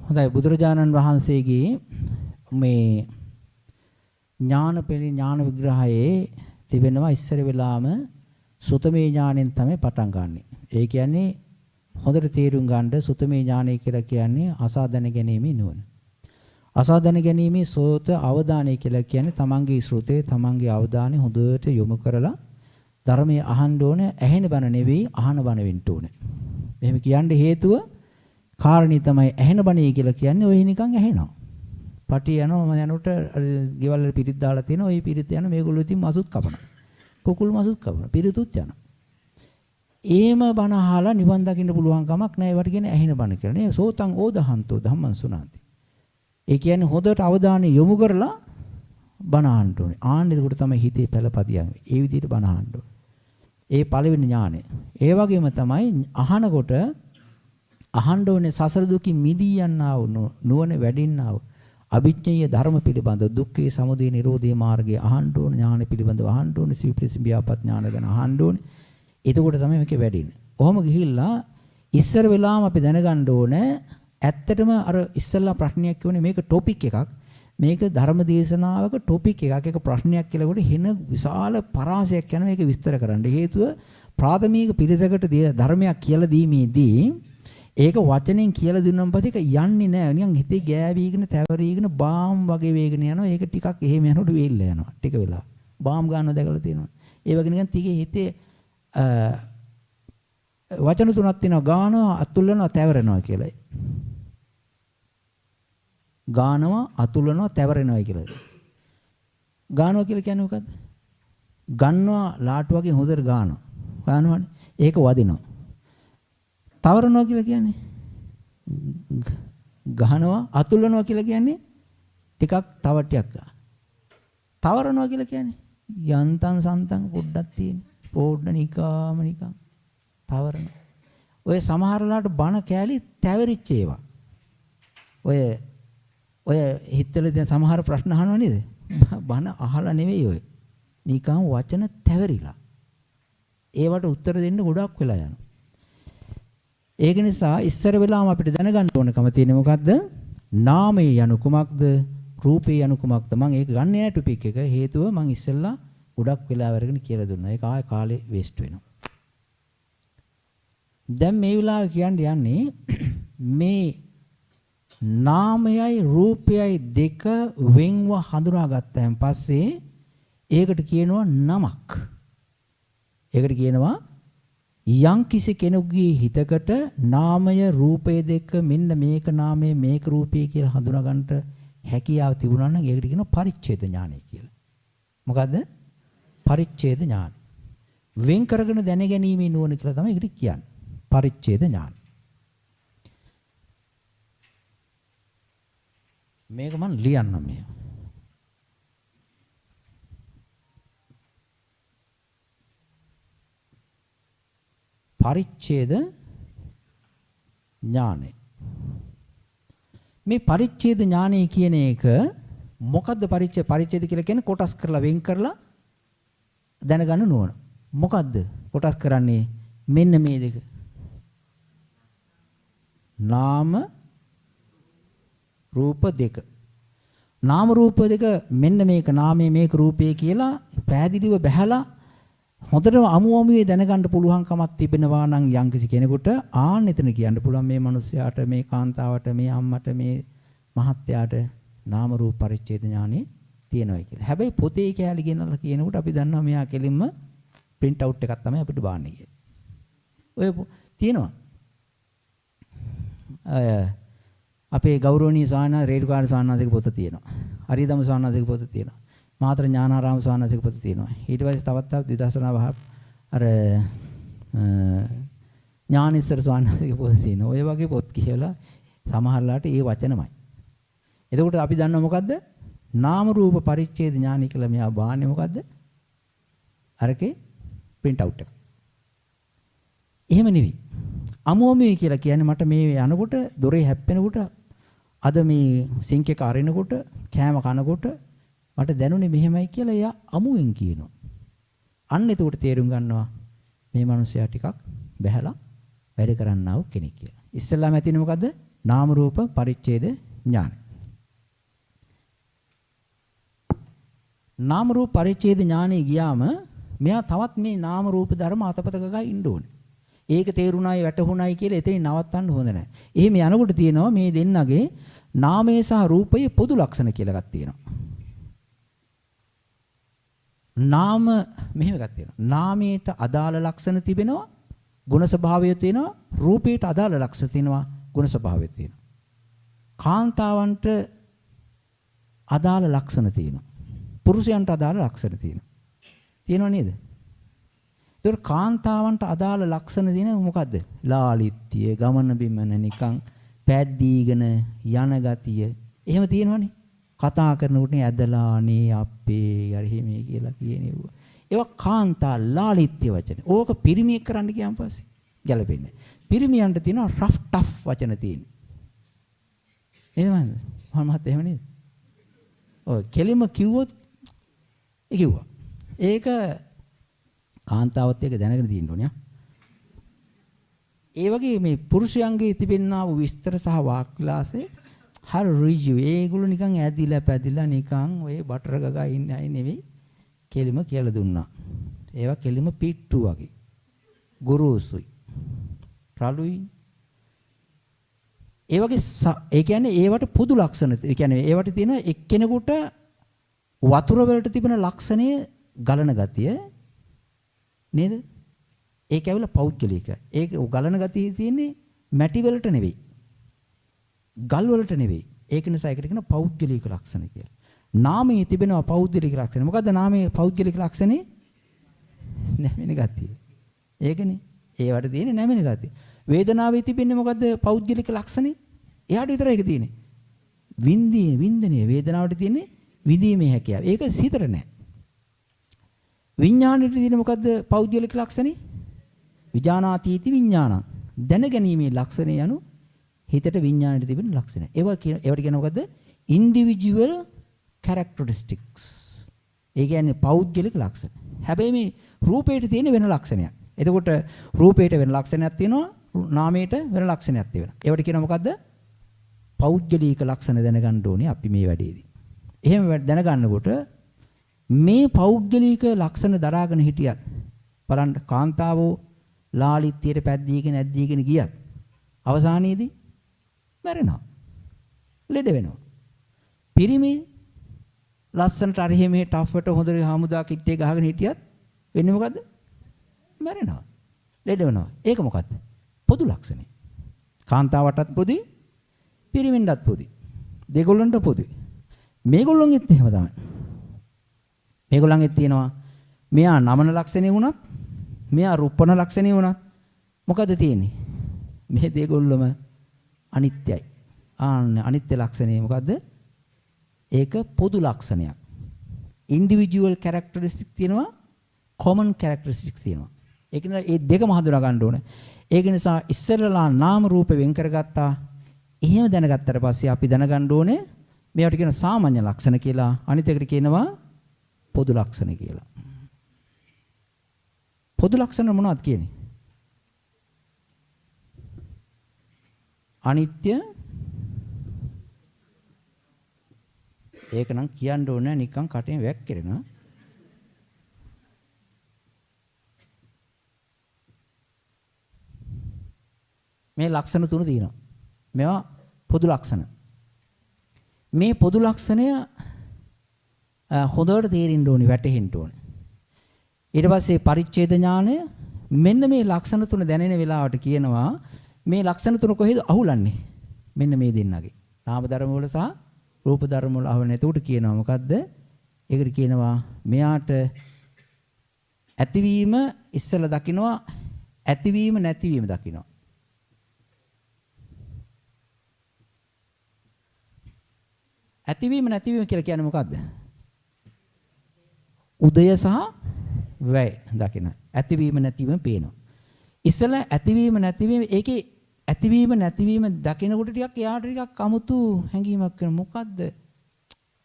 හොඳයි බුදුරජාණන් වහන්සේගේ මේ ඥාන විග්‍රහයේ තිබෙනවා ඉස්සර වෙලාම සුතමේ ඥාණයෙන් තමයි පටන් ගන්නෙ. ඒ කියන්නේ හොඳට තේරුම් ගන්න සුතමේ ඥානය කියලා කියන්නේ අසාධන ගැනීමේ නුවණ. අසාධන ගැනීමේ සෝත අවධානය කියලා කියන්නේ තමන්ගේ ශ්‍රුතේ තමන්ගේ අවධානය හොඳට යොමු කරලා ධර්මයේ අහන්න ඕන, ඇහෙන බණ නෙවෙයි අහන බණ වෙන්න ඕනේ. මෙහෙම කියන්න හේතුව කාරණේ තමයි ඇහෙන බණේ කියලා කියන්නේ ඔය නිකන් ඇහෙනවා. පටි යනවා මම යනකොට ගෙවල් වල පිරිත් දාලා තියෙනවා. ওই පිරිත් යන මේගොල්ලෝ ඉතින් මසුත් කපනවා. කුකුල් මසුත් කපනවා. පිරිතුත් යනවා. ඒම බණ අහලා නිවන් දකින්න පුළුවන් කමක් නැහැ. ඒවට කියන්නේ ඇහෙන බණ කියලා. නේ සෝතං ඕදහන්තෝ ධම්මං සුනාති. ඒ කියන්නේ හොඳට අවධානය යොමු කරලා බණ අහන්න ඕනේ. ආන්න එතකොට තමයි හිතේ පළපදියන්නේ. ඒ විදිහට බණ අහන්න ඕනේ. ඒ පළවෙනි ඥානය. ඒ වගේම තමයි අහනකොට අහන්න ඕනේ සසර දුකින් මිදී යන්නා වූ නුවණ වැඩින්නා වූ අභිඥේය ධර්ම පිළිබඳ දුක්ඛේ සමුදය නිරෝධේ මාර්ගය අහන්න ඕනේ. ඥාන පිළිබඳව අහන්න ඕනේ. සීප්‍රසිම්බියාපත් ඥාන ගැන අහන්න ඕනේ. එතකොට තමයි මේක වැඩින්නේ. ඔහොම ගිහිල්ලා ඉස්සර වෙලාම අපි දැනගන්න ඕනේ ඇත්තටම අර ඉස්සල්ලා ප්‍රශ්නයක් කියවනේ මේක ටොපික් එකක්. මේක ධර්ම දේශනාවක ටොපික් එකක්. ඒක ප්‍රශ්නයක් කියලා කොට හින විශාල පරාසයක් යන මේක විස්තර කරන්න. හේතුව ප්‍රාථමික පිළිසකට ධර්මයක් කියලා දීමේදී ඒක වචනෙන් කියලා දුන්නාම පස්සේ ඒක යන්නේ නැහැ. නිකන් හිතේ ගෑවිගෙන තැවරීගෙන බාම් වගේ වේගන යනවා. ඒක ටිකක් එහෙම යනකොට වේල්ල යනවා. ටික වෙලා. බාම් ගන්නව දැකලා තියෙනවා. ඒ වගේ නිකන් ටිකේ හිතේ වචන තුනක් තියෙනවා. ගානවා, අතුල්ලනවා, තැවරෙනවා කියලා. ගානවා, අතුල්ලනවා, තැවරෙනවා කියලා. ගානවා කියලා කියන්නේ මොකද්ද? ගන්නවා ලාටු වගේ හොඳට ගානවා. ගන්නවනේ. ඒක වදිනවා. තවරනවා කියලා කියන්නේ ගහනවා, අතුල්ලනවා කියලා කියන්නේ ටිකක් තව ටිකක් ගන්න. තවරනවා කියලා කියන්නේ යන්තම් සන්තම් පොඩ්ඩක් තියෙන. පොඩ්ඩ නිකම් තවරන. ඔය සමහරලාට බණ කෑලි තැවරිච්ච ඒවා. ඔය හිතවල තියෙන සමහර ප්‍රශ්න අහනව නේද? බණ අහලා නෙවෙයි ඔය. නිකම් වචන තැවරිලා. ඒවට උත්තර දෙන්න ගොඩක් වෙලා යනවා. ඒක නිසා ඉස්සර වෙලාම අපිට දැනගන්න ඕනකම තියෙන්නේ මොකද්ද? නාමය යනු කුමක්ද? රූපය යනු කුමක්ද? මම ඒක ගන්න නෑ ටොපික් එක. හේතුව මම ඉස්සෙල්ලා ගොඩක් වෙලා වරගෙන කියලා දුන්නා. ඒක ආයේ කාලේ වේස්ට් වෙනවා. දැන් මේ වෙලාවේ යන්නේ මේ නාමයයි රූපයයි දෙක වෙන්ව හඳුනාගත්තාන් පස්සේ ඒකට කියනවා නමක්. ඒකට කියනවා යම් කිසි කෙනෙකුගේ හිතකට නාමය රූපය දෙක මෙන්න මේක නාමය මේක රූපය කියලා හඳුනා ගන්නට හැකියාව තිබුණා නම් ඒකට කියනවා පරිච්ඡේද ඥානය කියලා. මොකද්ද? පරිච්ඡේද ඥානය. වෙන් කරගෙන දැනගැනීමේ නුවණ කියලා තමයි ඒකට කියන්නේ. පරිච්ඡේද ඥානය. මේක මම ලියන්නම් මේ. පරිච්ඡේද ඥානය. මේ පරිච්ඡේද ඥානය කියන එක මොකද්ද? පරිච්ඡේද කියලා කියන්නේ කොටස් කරලා වෙන් කරලා දැනගන්න නුවණ. මොකද්ද කොටස් කරන්නේ? මෙන්න මේ දෙක. නාම රූප දෙක. නාම රූප දෙක මෙන්න මේක නාමයේ මේක රූපේ කියලා පැහැදිලිව බැහැලා හොඳටම අමුමුවේ දැනගන්න පුළුවන්කමක් තිබෙනවා නම් යම්කිසි කෙනෙකුට ආන්න එතන කියන්න පුළුවන් මේ මිනිස්යාට මේ කාන්තාවට මේ අම්මට මේ මහත්තයාට නාම රූප පරිච්ඡේද ඥානෙ තියෙනවා කියලා. හැබැයි පොතේ කැලේ ගෙනල්ලා කියනකොට අපි දන්නවා මෙයා කෙලින්ම print out එකක් තමයි අපිට බාන්නේ කියලා. ඔය තියෙනවා. අපේ ගෞරවනීය ස්වාමීන් රේරුකාණ ස්වාමීන්ගේ පොත තියෙනවා. හරිදම ස්වාමීන්ගේ පොත තියෙනවා. මාතර ඥානාරාම ස්වාමීන්ගේ පොත තියෙනවා. ඊට පස්සේ තවත් 2009 අර ඥානීස්වර ස්වාමීන්ගේ පොත තියෙනවා. ඔය වගේ පොත් කියලා සමහරලාට ඒ වචනමයි. එතකොට අපි දන්නවා මොකද්ද? නාම රූප පරිච්ඡේද ඥානි කියලා මෙයා බාන්නේ මොකද්ද? අරකේ print out එක. එහෙම නෙවෙයි. අමෝමී කියලා කියන්නේ මට මේ යනකොට දොරේ හැප්පෙනකොට අද මේ සිංක් එක අරිනකොට කෑම කනකොට මට දැනුනේ මෙහෙමයි කියලා එයා අමුවෙන් කියනවා. අන්න එතකොට තේරුම් ගන්නවා මේ මිනිස්සයා ටිකක් බැහැලා වැඩ කරන්නා වූ කෙනෙක් කියලා. ඉස්සෙල්ලාම ඇතිනේ මොකද්ද? නාම රූප පරිච්ඡේද ඥානය. නාම රූප පරිච්ඡේද ඥානෙ ගියාම මෙයා තවත් මේ නාම රූප ධර්ම අතපත ගගා ඉන්න ඕනේ. ඒක තේරුණායි වැටහුණායි කියලා එතනින් නවත්තන්න හොඳ නැහැ. එහෙම යනකොට තියෙනවා මේ දෙන්නගේ නාමයේ සහ රූපයේ පොදු ලක්ෂණ කියලා එකක් තියෙනවා. නාම මෙහෙම එකක් තියෙනවා. නාමයට අදාළ ලක්ෂණ තිබෙනවා, ගුණ ස්වභාවය තියෙනවා, රූපයට අදාළ ලක්ෂණ තියෙනවා, ගුණ ස්වභාවය තියෙනවා. කාන්තාවන්ට අදාළ ලක්ෂණ තියෙනවා. පුරුෂයන්ට අදාළ ලක්ෂණ තියෙනවා. තියෙනව නේද? ඒතකොට කාන්තාවන්ට අදාළ ලක්ෂණ දින මොකද්ද? ලාලිත්‍ය, ගමන බිමන නිකන් පැද්දීගෙන යන ගතිය. එහෙම තියෙනවනේ. කතා කරනකොට ඇදලානේ අපේ හරි මේ කියලා කියනවා. ඒවා කාන්තා ලාලිත්‍ය වචන. ඕක පිරිමියෙක් කරන්න ගියාන් පස්සේ ගැලපෙන්නේ. පිරිමියන්ට තියෙනවා රෆ් ටෆ් වචන තියෙන. එහෙමද? මමත් එහෙම නේද? ඔය කෙලිම කිව්වොත් කිව්වා. ඒක කාන්තාවත් එක දැනගෙන තියෙන්න ඕනේ. ඒ වගේ මේ පුරුෂයන්ගේ තිබෙනා වූ විස්තර සහ වාක් විලාසය හරි ඍජු. ඒගොල්ලෝ නිකන් ඇදිලා පැදිලා නිකන් ඔය බටර් ගගා ඉන්නේ අය නෙවෙයි. කෙලිම කියලා දුන්නා. ඒවා කෙලිම පිට්ටු වගේ. ගුරුසුයි. රළුයි. ඒ වගේ ඒ කියන්නේ ඒවට පොදු ලක්ෂණ. ඒ කියන්නේ ඒවට තියෙන එක්කෙනෙකුට වතුර වලට තිබෙන ලක්ෂණය ගලන ගතිය නේද? ඒක ඇවිල්ලා පෞද්ගලිකයි. ඒක ගලන ගතිය තියෙන්නේ මැටි වලට නෙවෙයි. ගල් වලට නෙවෙයි. ඒක නිසා ඒකට කියන පෞද්ගලික ලක්ෂණ කියලා. නාමයේ තිබෙනවා පෞද්ගලික ලක්ෂණ. මොකද්ද නාමයේ පෞද්ගලික ලක්ෂණේ? නැමෙන ගතිය. ඒකනේ. ඒවට තියෙන්නේ නැමෙන ගතිය. වේදනාවේ තිබෙන්නේ මොකද්ද පෞද්ගලික ලක්ෂණේ? එයාට විතරයි ඒක තියෙන්නේ. වින්දනයේ වේදනාවට තියෙන්නේ විදීමේ හැකියාව. ඒක සිතට නැහැ. විඥාණයට තියෙන මොකද්ද පෞද්ගලික ලක්ෂණේ? විඥානාතීති විඥාන. දැනගැනීමේ ලක්ෂණය යනු හිතට විඥාණයට තිබෙන ලක්ෂණ. ඒවට කියන මොකද්ද? Individual characteristics. ඒ කියන්නේ පෞද්ගලික ලක්ෂණ. හැබැයි මේ රූපයට තියෙන වෙන ලක්ෂණයක්. එතකොට රූපයට වෙන ලක්ෂණයක් තියෙනවා, නාමයට වෙන ලක්ෂණයක් තියෙනවා. ඒවට කියන මොකද්ද? පෞද්ගලික ලක්ෂණ දැනගන්න ඕනේ අපි මේ වැඩේදී. එහෙම දැනගන්නකොට මේ පෞද්ගලික ලක්ෂණ දරාගෙන හිටියත් බලන්න කාන්තාවෝ ලාලිත්‍යයට පැද්දීගෙන ඇද්දීගෙන ගියත් අවසානයේදී මැරෙනවා. ලෙඩ වෙනවා. පිරිමි ලස්සනට අර එහෙම ටෆ්වට හොඳට හමුදා කිට්ටේ ගහගෙන හිටියත් වෙන්නේ මොකද්ද? මැරෙනවා. ලෙඩ වෙනවා. ඒක මොකද්ද? පොදු ලක්ෂණය. කාන්තාවටත් පොදුයි, පිරිමින්ටත් පොදුයි. දෙගොල්ලන්ට පොදුයි. මේගොල්ලොන්ගෙත් එහෙම තමයි. මේගොල්ලන්ගෙත් තියෙනවා මෙයා නමන ලක්ෂණේ වුණත්, මෙයා රුප්පන ලක්ෂණේ වුණත් මොකද තියෙන්නේ? මේ දෙගොල්ලම අනිත්‍යයි. අනිත්‍ය ලක්ෂණය මොකද්ද? ඒක පොදු ලක්ෂණයක්. ඉන්ඩිවිජුවල් කැරක්ටරිස්ටික් තියෙනවා, කොමන් කැරක්ටරිස්ටික් තියෙනවා. ඒක නිසා මේ දෙකම හඳුනා ගන්න ඕනේ. ඒක නිසා ඉස්සෙල්ලා නාම රූප වෙන් කරගත්තා. එහෙම දැනගත්තට පස්සේ අපි දැනගන්න ඕනේ මේවට කියන සාමාන්‍ය ලක්ෂණ කියලා, අනිත් එකට කියනවා පොදු ලක්ෂණ කියලා. පොදු ලක්ෂණ මොනවද කියන්නේ? අනිත්‍ය. ඒක නම් කියන්න ඕනේ නිකන් කටෙන් වැක්කිරෙනවා. මේ ලක්ෂණ තුන තියෙනවා. මේවා පොදු ලක්ෂණ. මේ පොදු ලක්ෂණය හොඳට තේරෙන්න ඕනේ, වැටහෙන්න ඕනේ. ඊට පස්සේ පරිච්ඡේද ඥානය මෙන්න මේ ලක්ෂණ තුන දැනෙන වෙලාවට කියනවා මේ ලක්ෂණ තුන කොහෙද අහුලන්නේ? මෙන්න මේ දෙන්නගේ. නාම ධර්ම වල සහ රූප ධර්ම වල අහුලන්නේ. එතකොට කියනවා මොකද්ද? ඒකට කියනවා මෙයාට ඇතිවීම ඉස්සලා දකින්නවා, ඇතිවීම නැතිවීම දකින්නවා. ඇතිවීම නැතිවීම කියලා කියන්නේ මොකද්ද? උදය සහ වැය දකින්න. ඇතිවීම නැතිවීම පේනවා. ඉස්සලා ඇතිවීම නැතිවීම ඒකේ ඇතිවීම නැතිවීම දකිනකොට ටිකක් එයාට ටිකක් අමුතු හැඟීමක් වෙන.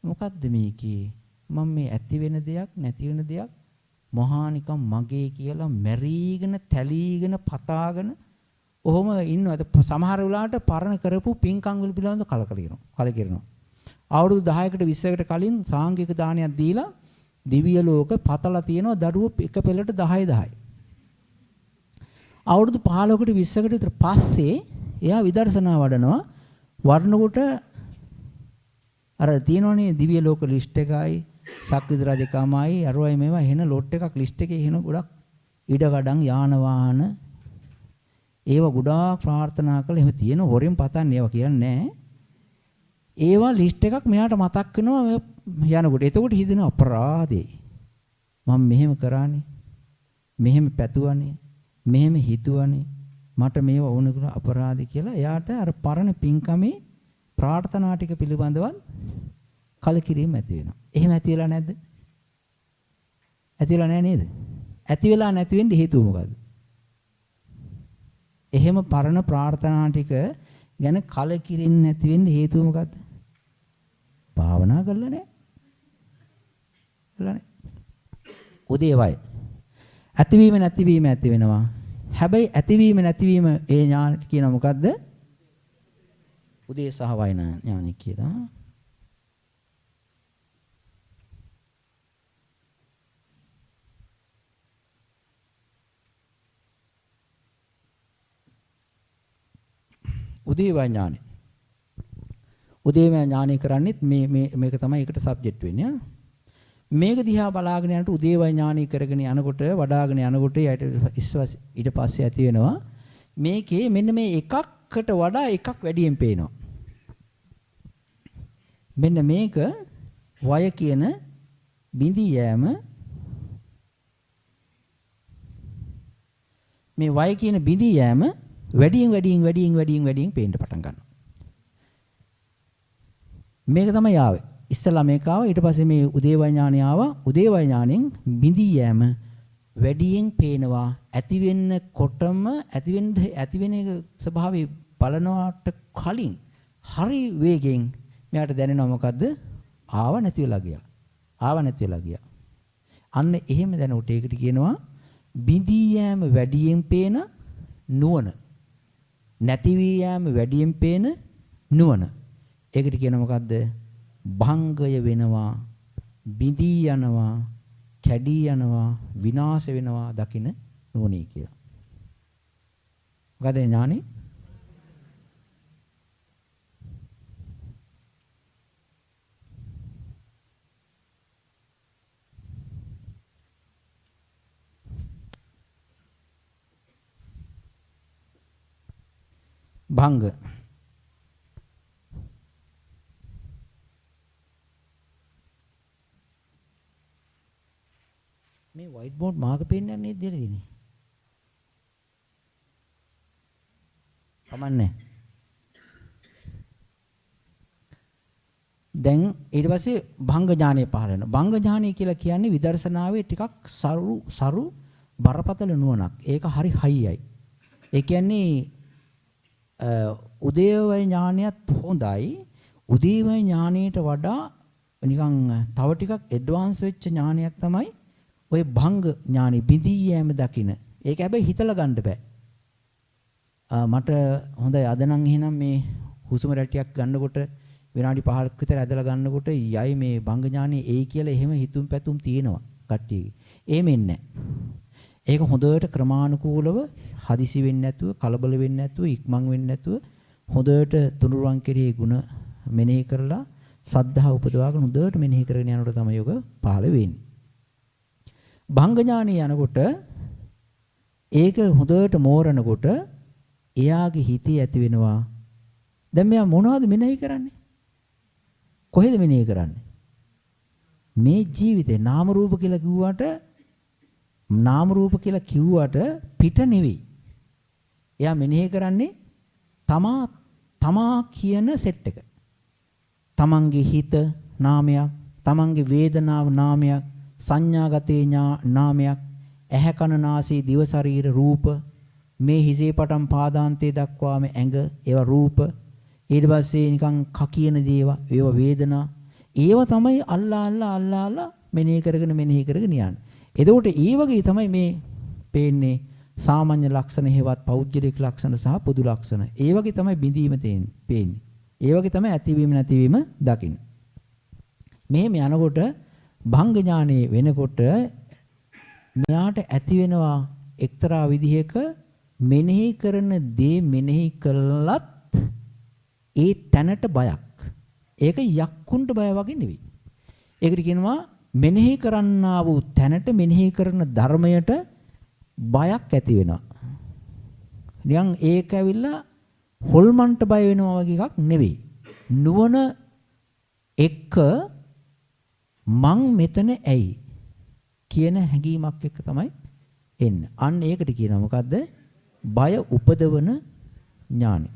මොකද්ද මේකේ? මම මේ ඇති වෙන දෙයක් නැති වෙන දෙයක් මහා නිකම් මගේ කියලා මැරීගෙන තැලීගෙන පතාගෙන ඔහොම ඉන්නවද සමහර වෙලාවට පරණ කරපු පින්කම් වල පිළිබඳව කලකිරෙනවා. අවුරුදු 10කට 20කට කලින් සාංගික දානයක් දීලා දිව්‍ය ලෝක පතලා තියෙනවා දරුවෝ එක පෙළට 10. අවුරුදු 15කට 20කට විතර පස්සේ එයා විදර්ශනා වඩනවා. වඩනකොට අර තියෙනවනේ දිව්‍ය ලෝක ලිස්ට් එකයි සක්විති රජකමයි අරවයි මේවා එහෙන ලොට් එකක් ලිස්ට් එකේ එහෙන ගොඩක් ඉඩකඩම් යාන වාහන ඒවා ගොඩාක් ප්‍රාර්ථනා කළා. එහෙම තියෙන හොරෙන් පතන්නේ ඒවා කියන්නේ නැහැ. ඒවා ලිස්ට් එකක් මෙයාට මතක් වෙනවා යනකොට. එතකොට හිතෙන අපරාධේ. මම මෙහෙම කරානේ. මෙහෙම පැතුවානේ. මෙහෙම හිතුවානේ. මට මේවා ඕන කරන අපරාධي කියලා එයාට අර පරණ පින්කමේ ප්‍රාර්ථනා ටික පිළිබඳව කලකිරීම ඇති වෙනවා. එහෙම ඇති වෙලා නැද්ද? ඇති වෙලා නැහැ නේද? ඇති වෙලා නැති වෙන්න හේතුව මොකද්ද? එහෙම පරණ ප්‍රාර්ථනා ටික ගැන කලකිරින් නැති වෙන්න හේතුව මොකද්ද? භාවනා කරලා නැහැ. කරලා නැහැ. උදේවයි. ඇතිවීම නැතිවීම ඇති වෙනවා. හැබැයි ඇතිවීම නැතිවීම ඒ ඥාන කියන මොකද්ද? උදේ සහ වයන ඥාන කියලා. උදේවය ඥානෙ. උදේවය ඥානෙ කරන්නේත් මේක තමයි ඒකට සබ්ජෙක්ට් වෙන්නේ. මේක දිහා බලාගෙන යනකොට උදේවය ඥානෙ කරගෙන යනකොට වඩාගෙන යනකොට ඊට පස්සේ ඇති වෙනවා මේකේ මෙන්න මේ එකකට වඩා එකක් වැඩියෙන් පේනවා. මෙන්න මේක වය කියන බිඳී යෑම මේ වය කියන බිඳී යෑම වැඩියෙන් පේන්න පටන් ගන්නවා. මේක තමයි ආවේ. ඉස්සලා මේක ආවා ඊට පස්සේ මේ උදේවය ඥානය ආවා. උදේවය ඥාණයෙන් බිඳී යෑම වැඩියෙන් පේනවා. ඇති වෙන්නකොටම ඇති වෙන එක ස්වභාවය බලනවට කලින් හරි වේගෙන් මෙයාට දැනෙනවා මොකද්ද? ආව නැති වෙලා ගියා. අන්න එහෙම දැනුට ඒකට කියනවා බිඳී යෑම වැඩියෙන් පේන නුවණ. නැති වී යෑම වැඩියෙන් පේන නුවණ. ඒකට කියන මොකද්ද? භංගය වෙනවා, බිඳී යනවා, කැඩී යනවා, විනාශ වෙනවා දකින නුවණයි කියලා. මොකද ඥානෙ? භංග මේ වයිට් බෝඩ් මාක පෙන්නන්නේ නේද දෙන්නේ? කමන්නේ. දැන් ඊට පස්සේ භංග ඥානෙ පහළ වෙනවා. භංග ඥානෙ කියලා කියන්නේ විදර්ශනාවේ ටිකක් සරු බරපතල නුවණක්. ඒක හරි හයියයි. ඒ කියන්නේ උදේවය ඥානයත් හොඳයි. උදේවය ඥානයට වඩා නිකන් තව ටිකක් ඇඩ්වාන්ස් වෙච්ච ඥානයක් තමයි ඔය භංග ඥානෙ බිඳී යෑම දකින. ඒක හැබැයි හිතලා ගන්න බෑ. මට හොඳයි අද නම් එහෙනම් මේ හුස්ම රැටියක් ගන්නකොට විනාඩි 5ක් විතර ඇදලා ගන්නකොට යයි මේ භංග ඥානෙ එයි කියලා එහෙම හිතුම් පැතුම් තියෙනවා කට්ටියගේ. එහෙම එන්නේ නැහැ. ඒක හොඳට ක්‍රමානුකූලව හදිසි වෙන්නේ නැතුව කලබල වෙන්නේ නැතුව ඉක්මන් වෙන්නේ නැතුව හොඳට තුනුරුවන් කෙරෙහි ಗುಣ මෙනෙහි කරලා සද්ධා උපදවාගෙන හොඳට මෙනෙහි කරගෙන යනකොට තමයි යෝග පහළ වෙන්නේ. භංග ඥානෙ යනකොට ඒක හොඳට මෝරනකොට එයාගේ හිතේ ඇති වෙනවා. දැන් මෙයා මොනවද මෙනෙහි කරන්නේ? කොහෙද මෙනෙහි කරන්නේ? මේ ජීවිතේ නාම රූප කියලා කිව්වට පිට නෙවෙයි. එයා මෙනෙහි කරන්නේ තමා කියන සෙට් එක. තමන්ගේ හිත නාමයක්, තමන්ගේ වේදනාව නාමයක්, සංඥාගතේ නාමයක්, ඇහැ කන නාසය දිව ශරීර රූප, මේ හිසේ පටන් පාදාන්තයේ දක්වාම ඇඟ ඒවා රූප, ඊට පස්සේ නිකන් කකියන දේවා ඒවා වේදනා, ඒවා තමයි අල්ලා මෙනෙහි කරගෙන යන්නේ. එතකොට ඒ වගේ තමයි මේ පේන්නේ සාමාන්‍ය ලක්ෂණ හේවත් පෞද්ගලික ලක්ෂණ සහ පොදු ලක්ෂණ. ඒ වගේ තමයි බිඳීම පේන්නේ. ඒ වගේ තමයි ඇතිවීම නැතිවීම දකින්න. මෙහෙම යනකොට භංග ඥානෙ වෙනකොට මෙයාට ඇති වෙනවා එක්තරා විදිහක මෙනෙහි කරන දේ මෙනෙහි කළත් ඒ තැනට බයක්. ඒක යක්කුන්ට බය වගේ නෙවෙයි. ඒකට කියනවා මෙනෙහි කරන්නා වූ තැනට මෙනෙහි කරන ධර්මයට බයක් ඇති වෙනවා. නිකන් ඒක ඇවිල්ලා හොල්මන්ට බය වෙනවා වගේ එකක් නෙවෙයි. නුවණ එක්ක මං මෙතන ඇයි කියන හැඟීමක් එක්ක තමයි එන්නේ. අන්න ඒකට කියනවා මොකද්ද? බය උපදවන ඥානෙ.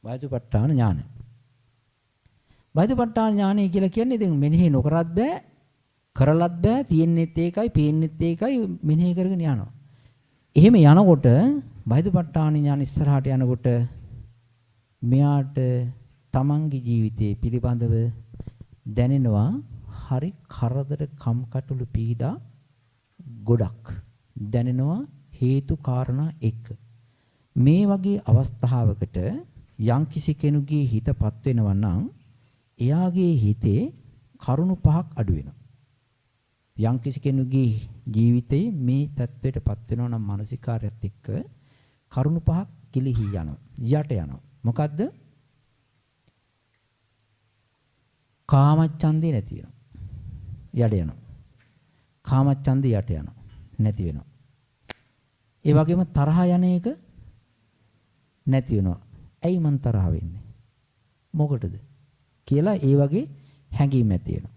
බයදුපට්ඨාන ඥානය. බයදුපට්ඨාන ඥානය කියලා කියන්නේ ඉතින් මෙනෙහි නොකරත් බෑ, කරලත් බෑ, තියෙන්නෙත් ඒකයි, පේන්නෙත් ඒකයි මෙනෙහි කරගෙන යනවා. එහෙම යනකොට බයදුපට්ඨාන ඥාන ඉස්සරහට යනකොට මෙයාට තමන්ගේ ජීවිතේ පිළිබඳව දැනෙනවා හරි කරදර කම්කටොළු පීඩා ගොඩක් දැනෙනවා හේතු කාරණා එක්ක. මේ වගේ අවස්ථාවකට යම්කිසි කෙනෙකුගේ හිතපත් වෙනවා නම් එයාගේ හිතේ කරුණු පහක් අඩු වෙනවා. යම්කිසි කෙනෙකුගේ ජීවිතේ මේ தത്വෙටපත් වෙනවා නම් මානසිකාරයත් එක්ක කරුණු පහක් කිලිහි යනවා. යට යනවා. මොකද්ද? කාමච්ඡන්දේ නැති වෙනවා. යට යනවා. කාමච්ඡන්දේ යට යනවා. නැති වෙනවා. ඒ වගේම තරහ යන එක නැති වෙනවා. ඇයි මං තරහ වෙන්නේ? මොකටද? කියලා ඒ වගේ හැඟීම් ඇති වෙනවා.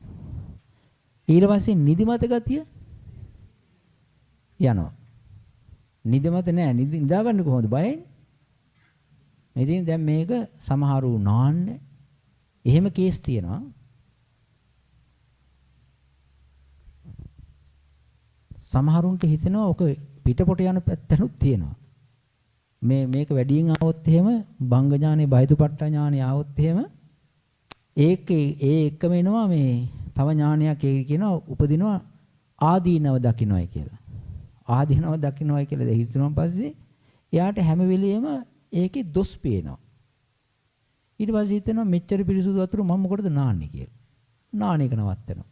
ඊට පස්සේ නිදිමත ගතිය යනවා. නිදිමත නෑ. නිදාගන්නේ කොහොමද? බයයිනේ. ඉතින් දැන් මේක සමහරු නාන්නේ. එහෙම කේස් තියෙනවා. සමහරුන්ට හිතෙනවා ඔක පිටපොට යන පැත්තනුත් තියෙනවා. මේක වැඩියෙන් ආවොත් එහෙම භංග ඥානෙ බයදුපට්ඨ ඥානෙ ආවොත් එහෙම ඒ එකම එනවා මේ තව ඥානයක් ඒ කියනවා උපදිනවා ආදීනව දකින්නයි කියලා. ආදීනව දකින්නයි කියලා හිතනවා පස්සේ එයාට හැම වෙලෙම ඒකේ දොස් පේනවා. ඊට පස්සේ හිතෙනවා මෙච්චර පිරිසුදු වතුර මම මොකටද නාන්නේ කියලා. නාන එක නවත්තනවා.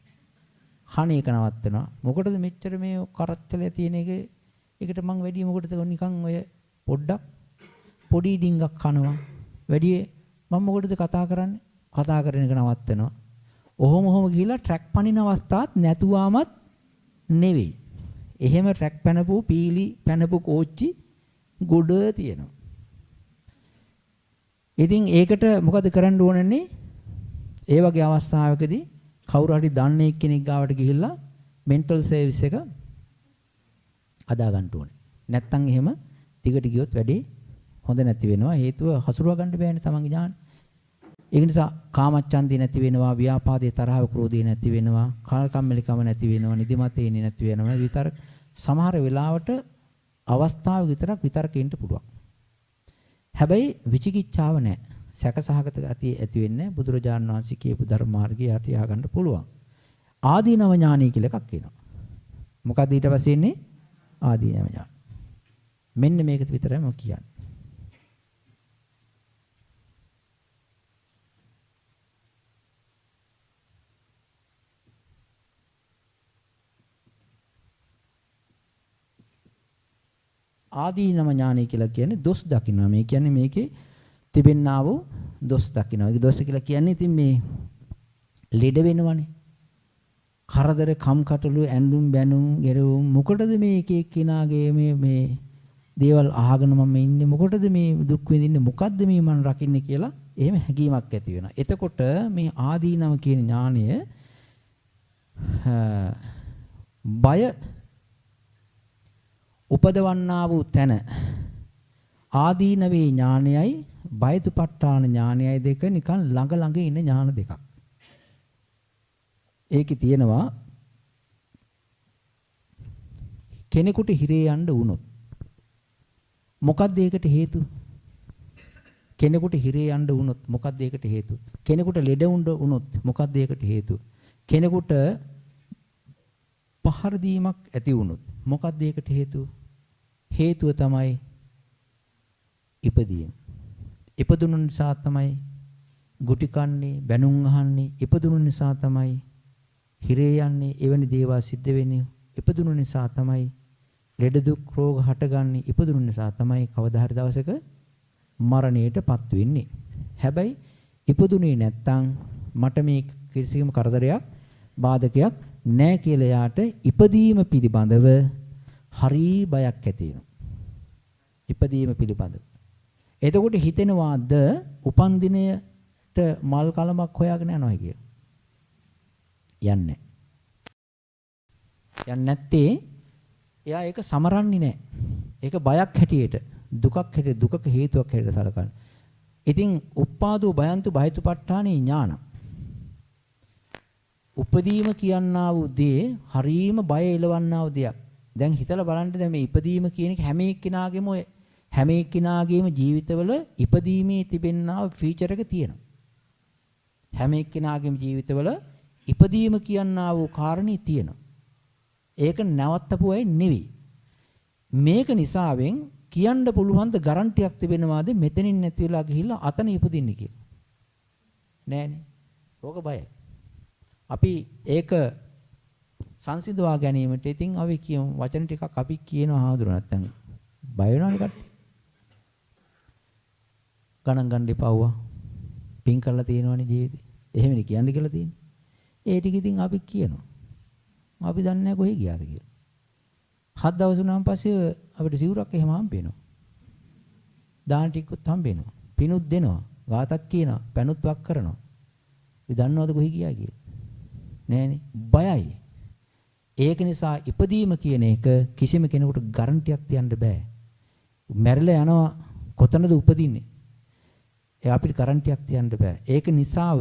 කණ එක නවත්තනවා. මොකටද මෙච්චර මේ කරච්චලේ තියෙන එක ඒකට මං වැඩි මොකටද නිකන් ඔය පොඩ්ඩක් පොඩි ඩිංගක් කනවා. වැඩි මම මොකටද කතා කරන්නේ? කතා කරන එක නවත්තනවා. ඔහොම ගිහිලා ට්‍රැක් පනින අවස්ථාවක් නැතුවමත් නෙවෙයි. එහෙම ට්‍රැක් පැනපු පීලි පැනපු කෝච්චි ගොඩ තියෙනවා. ඉතින් ඒකට මොකද කරන්න ඕනන්නේ? ඒ වගේ අවස්ථාවකදී කවුරු හරි දන්නේ කෙනෙක් ගාවට ගිහිල්ලා මෙන්ටල් සර්විස් එක අදා ගන්න ඕනේ. නැත්තම් එහෙම දිගට ගියොත් වැඩි හොඳ නැති වෙනවා. හේතුව හසුරුවා ගන්න බෑනේ තමන්ගේ ඥාන. ඒ නිසා කාමච්ඡන්දේ නැති වෙනවා, ව්‍යාපාදේ තරහව ක්‍රෝධේ නැති වෙනවා, කාලකම්මැලිකම නැති වෙනවා, නිදිමතේ නැති වෙනවා. විතර සමහර වෙලාවට අවස්ථාව විතරක් විතරකින්ට පුළුවන්. හැබැයි විචිකිච්ඡාව නැහැ. සැකසහගත ගතිය ඇති වෙන්නේ බුදුරජාණන් වහන්සේ කියපු ධර්ම මාර්ගය යට යා ගන්න පුළුවන්. ආදීනව ඥානය කියලා එකක් එනවා. මොකද ඊට පස්සේ ඉන්නේ ආදීනව ඥාන. මෙන්න මේක විතරයි මම කියන්නේ. ආදීනව ඥානය කියලා කියන්නේ දොස් දකින්නවා. මේ කියන්නේ මේකේ තිබෙන්නා වූ දොස් දකින්නවා. ඒක දොස් කියලා කියන්නේ ඉතින් මේ ලෙඩ වෙනවනේ. කරදර කම්කටොළු ඇඳුම් බැනුම් ගෙරුම් මොකටද මේ එක එක්කිනාගේ මේ දේවල් අහගෙන මම ඉන්නේ මොකටද මේ දුක් විඳින්නේ මොකද්ද මේ මන් රකින්නේ කියලා එහෙම හැඟීමක් ඇති වෙනවා. එතකොට මේ ආදීනව කියන ඥානය බය උපදවන්නා වූ තැන ආදීනවේ ඥානයයි බයදුපට්ඨාන ඥානයයි දෙක නිකන් ළඟ ළඟ ඉන්න ඥාන දෙකක්. ඒකේ තියෙනවා කෙනෙකුට හිරේ යන්න වුණොත් මොකක්ද ඒකට හේතුව? කෙනෙකුට හිරේ යන්න වුණොත් මොකක්ද ඒකට හේතුව? කෙනෙකුට ලෙඩ වුණොත් මොකක්ද ඒකට හේතුව? කෙනෙකුට පහර දීමක් ඇති වුණොත් මොකක්ද ඒකට හේතුව? හේතුව තමයි ඉපදීම. ඉපදුණු නිසා තමයි ගුටි කන්නේ, බැනුම් අහන්නේ. ඉපදුණු නිසා තමයි හිරේ යන්නේ. එවැනි දේවල් සිද්ධ වෙන්නේ. ඉපදුණු නිසා තමයි ලෙඩ දුක් රෝග හටගන්නේ. ඉපදුණු නිසා තමයි කවදා හරි දවසක මරණයටපත් වෙන්නේ. හැබැයි ඉපදුනේ නැත්තම් මට මේ කිසිම කරදරයක් බාධකයක් නැහැ කියලා යාට ඉපදීම පිළිබඳව හරි බයක් ඇති වෙනවා. ඉපදීම පිළිබඳව. එතකොට හිතෙනවාද උපන් දිනයට මල් කලමක් හොයාගෙන යනවා කියලා. යන්නේ නැත්තේ එයා ඒක සමරන්නේ නැහැ. ඒක බයක් හැටියට දුකක් හැටියට දුකක හේතුවක් හැටියට සලකන. ඉතින් උප්පාදෝ භයන්තු බහිතුපට්ඨානේ ඥාන. උපදීම කියනා වූ දේ හරීම බය එලවන්නා වූ දෙයක්. දැන් හිතලා බලන්න දැන් මේ ඉපදීම කියන එක හැම එක්කිනාගේම ජීවිතවල ඉපදීමේ තිබෙනා වූ ෆීචර් එක තියෙනවා. හැම එක්කිනාගේම ජීවිතවල ඉපදීම කියනා වූ කාරණේ තියෙනවා. ඒක නැවත්තපු අය නෙවෙයි. මේක නිසාවෙන් කියන්න පුළුවන් ද ගැරන්ටියක් තිබෙනවාද මෙතනින් නැති වෙලා ගිහිල්ලා අතන ඉපදින්නේ කියලා? නෑනේ. ඕක බයයි. අපි ඒක සංසිඳවා ගැනීමට ඉතින් අපි කියමු වචන ටිකක් අපි කියනවා හාමුදුර නැත්තම් බය වෙනවනේ කට්ටිය. ගණන් ගන්න එපාවා. පින් කරලා තියෙනවනේ ජීවිතේ. එහෙමනේ කියන්න කියලා තියෙන්නේ. ඒ ටික ඉතින් අපි කියනවා. අපි දන්නේ නැහැ කොහෙ ගියාද කියලා. 7 දවස් වුණාන් පස්සේ අපිට සිවුරක් එහෙම හම්බ වෙනවා. දාන ටිකකුත් හම්බ වෙනවා. පිනුත් දෙනවා. ගාතක් කියනවා. පැනුත් වක් කරනවා. අපි දන්නවද කොහෙ ගියා කියලා? නෑනේ. බයයි. ඒක නිසා ඉපදීම කියන එක කිසිම කෙනෙකුට ගැරන්ටියක් තියන්න බෑ. මැරිලා යනවා කොතනද උපදින්නේ? ඒ අපිට ගැරන්ටියක් තියන්න බෑ. ඒක නිසා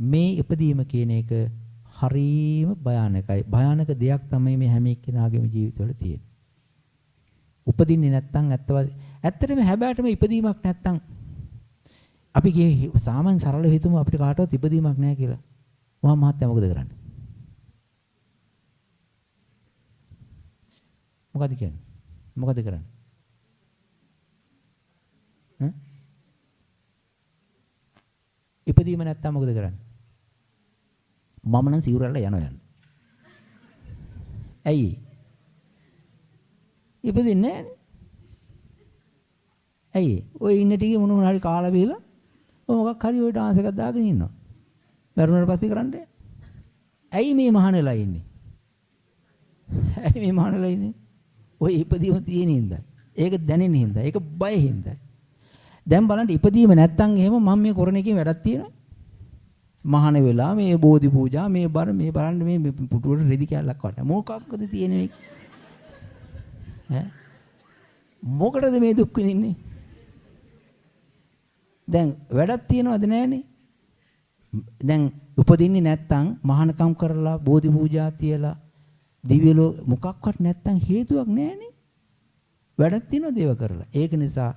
මේ ඉපදීම කියන එක හරීම භයානකයි. භයානක දෙයක් තමයි මේ හැම එක්කෙනාගේම ජීවිතවල තියෙන්නේ. උපදින්නේ නැත්තම් ඇත්තටම හැබෑටම ඉපදීමක් නැත්තම් අපි සාමාන්‍ය සරල හිතමු අපිට කාටවත් ඉපදීමක් නැහැ කියලා. මහා මහත්තයා මොකද කරන්නේ? මොකද කියන්නේ? මොකද කරන්නේ? ඉපදීම නැත්තම් මොකද කරන්නේ? මම නම් සිවුරල්ල යනවා. ඇයි? ඉපදින්නේ නැහනේ. ඇයි? ඔය ඉන්න ටිකේ මොන හරි කාලා බීලා ඔය මොකක් හරි ඔය ඩාන්ස් එකක් දාගෙන ඉන්නවා. මරුණාට පස්සේ කරන්නේ. ඇයි මේ මහානලා ඉන්නේ? ඇයි මේ මහානලා ඉන්නේ? ඔය ඉපදීම තියෙන හින්දා. ඒක දැනෙන හින්දා. ඒක බය හින්දා. දැන් බලන්න ඉපදීම නැත්තම් එහෙම මම මේ කරන එකේ වැඩක් තියෙනවා. මහාන වෙලා මේ බෝධි පූජා මේ බලන්න මේ පුටුවට රෙදි කැල්ලක් වටා. මොකක්ද තියෙන්නේ ඈ? මොකටද මේ දුක් විඳින්නේ? දැන් වැඩක් තියනවද නැහනේ? දැන් උපදින්නේ නැත්තම් මහානකම් කරලා බෝධි පූජා තියලා දිව්‍යලෝ මොකක්වත් නැත්තම් හේතුවක් නැහනේ. වැඩක් තියනවද ඒව කරලා? ඒක නිසා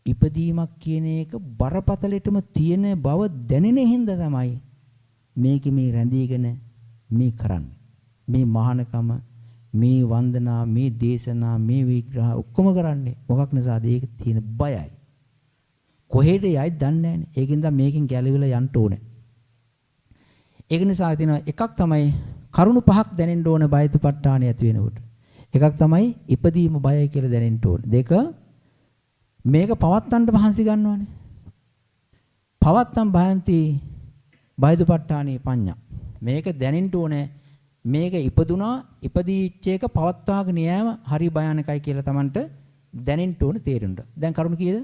ඉපදීමක් කියන එක බරපතලටම තියෙන බව දැනෙන හින්දා තමයි මේක මේ රැඳීගෙන මේ කරන්නේ. මේ මහානකම, මේ වන්දනා, මේ දේශනා, මේ විග්‍රහ ඔක්කොම කරන්නේ මොකක් නිසාද? ඒක තියෙන බයයි. කොහෙද යයිද දන්නේ නැහනේ. ඒකින්ද මේකෙන් ගැලවිලා යන්න ඕනේ. ඒක නිසා තියෙන එකක් තමයි කරුණු පහක් දැනෙන්න ඕන බයතුපට්ඨානය ඇති වෙනකොට. එකක් තමයි ඉපදීම බයයි කියලා දැනෙන්න ඕන. දෙක මේක පවත්තන්න පහන්සි ගන්නවනේ. පවත්තම් භයන්ති බයදුපට්ඨානේ පඤ්ඤා. මේක දැනෙන්න ඕනේ. මේක ඉපදුනා ඉපදීච්ච එක පවත්වාගෙන යෑම හරි භයානකයි කියලා Tamanට දැනෙන්න ඕනේ තේරෙන්න. දැන් කරුණ කීයද?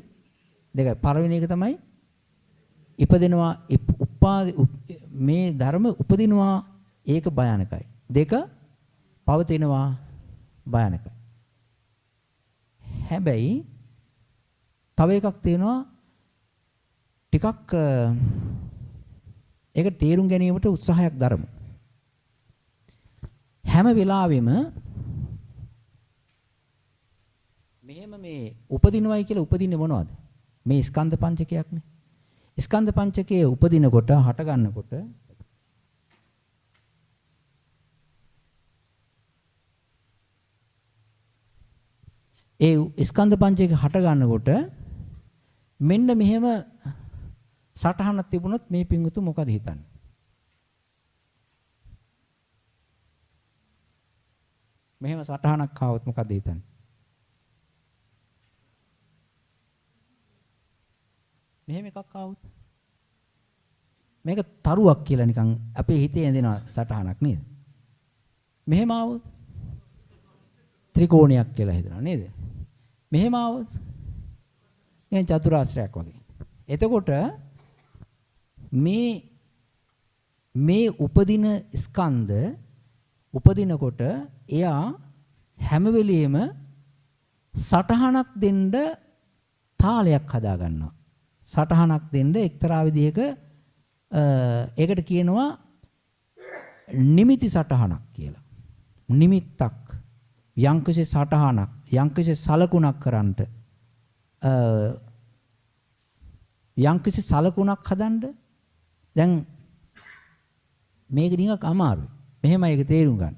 දෙකයි. පළවෙනි එක තමයි ඉපදෙනවා මේ ධර්ම උපදිනවා ඒක භයානකයි. දෙක පවතිනවා භයානකයි. හැබැයි තව එකක් තියෙනවා ටිකක් ඒක තේරුම් ගැනීමට උත්සාහයක් දරමු. හැම වෙලාවෙම මෙහෙම මේ උපදිනවයි කියලා උපදින්නේ මොනවද? මේ ස්කන්ධ පංචකයක්නේ. ස්කන්ධ පංචකයේ උපදිනකොට හට ගන්නකොට ඒ ස්කන්ධ පංචකය හට ගන්නකොට මෙන්න මෙහෙම සටහනක් තිබුණොත් මේ පිංගුතු මොකද හිතන්නේ? මෙහෙම සටහනක් ආවොත් මොකද හිතන්නේ? මෙහෙම එකක් ආවොත් මේක තරුවක් කියලා නිකන් අපේ හිතේ ඇඳෙන සටහනක් නේද? මෙහෙම ආවොත් ත්‍රිකෝණයක් කියලා හිතනවා නේද? මෙහෙම ආවොත් මේ චතුරාස්‍රයක් වගේ. එතකොට මේ උපදින ස්කන්ධ උපදිනකොට එයා හැම වෙලෙම සටහනක් දෙන්න තාලයක් හදා ගන්නවා. සටහනක් දෙන්න එක්තරා විදිහක ඒකට කියනවා නිමිති සටහනක් කියලා. නිමිත්තක් යම්කිසි සටහනක් යම්කිසි සලකුණක් කරන්නට යම්කිසි සලකුණක් හදන්න දැන් මේක නිකන් අමාරුයි. මෙහෙමයි ඒක තේරුම් ගන්න.